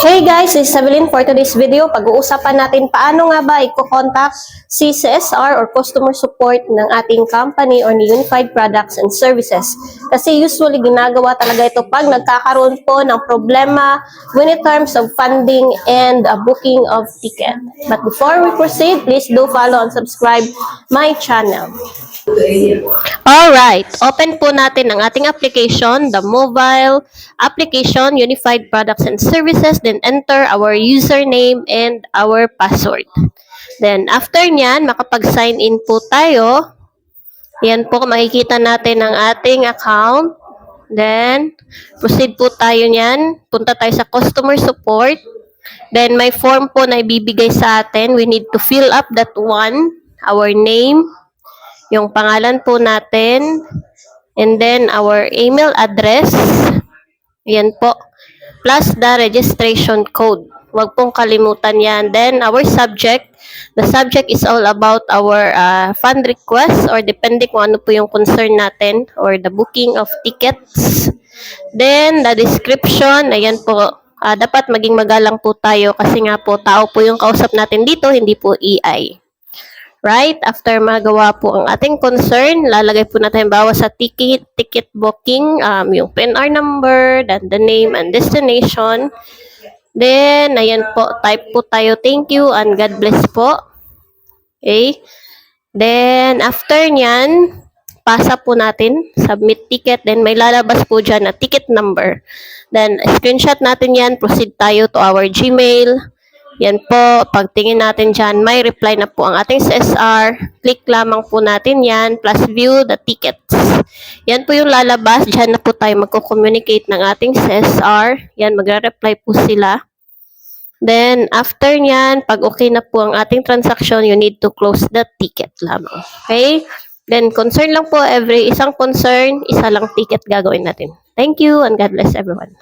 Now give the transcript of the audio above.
Hey guys, this is Evelyn for today's video. Pag-uusapan natin paano nga ba i-contact si CSR or customer support ng ating company or ni Unified Products and Services. Kasi usually ginagawa talaga ito pag nagkakaroon po ng problema when in terms of funding and booking of ticket. But before we proceed, please do follow and subscribe my channel. Alright, open po natin ang ating application, the mobile application, Unified Products and Services, then enter our username and our password. Then after nyan, makapag-sign in po tayo. Yan po, makikita natin ang ating account. Then, proceed po tayo nyan. Punta tayo sa customer support. Then, may form po na ibibigay sa atin. We need to fill up that one, our name, yung pangalan po natin, and then our email address, yan po, plus the registration code. Huwag pong kalimutan yan. Then our subject, the subject is all about our fund request or depende kung ano po yung concern natin or the booking of tickets. Then the description, ayan po, dapat maging magalang po tayo kasi nga po tao po yung kausap natin dito, hindi po AI. Right? After magawa po ang ating concern, lalagay po natin bawa sa ticket booking, yung PNR number, then the name and destination. Then, ayan po, type po tayo, thank you and God bless po. Okay? Then, after nyan, pasa po natin, submit ticket, then may lalabas po dyan na ticket number. Then, screenshot natin yan, proceed tayo to our Gmail. Yan po, pagtingin natin dyan, may reply na po ang ating CSR. Click lamang po natin yan, plus view the tickets. Yan po yung lalabas, dyan na po tayo magko-communicate ng ating CSR. Yan, magre-reply po sila. Then, after nyan, pag okay na po ang ating transaction, you need to close the ticket lamang. Okay? Then, concern lang po, every isang concern, isa lang ticket gagawin natin. Thank you and God bless everyone.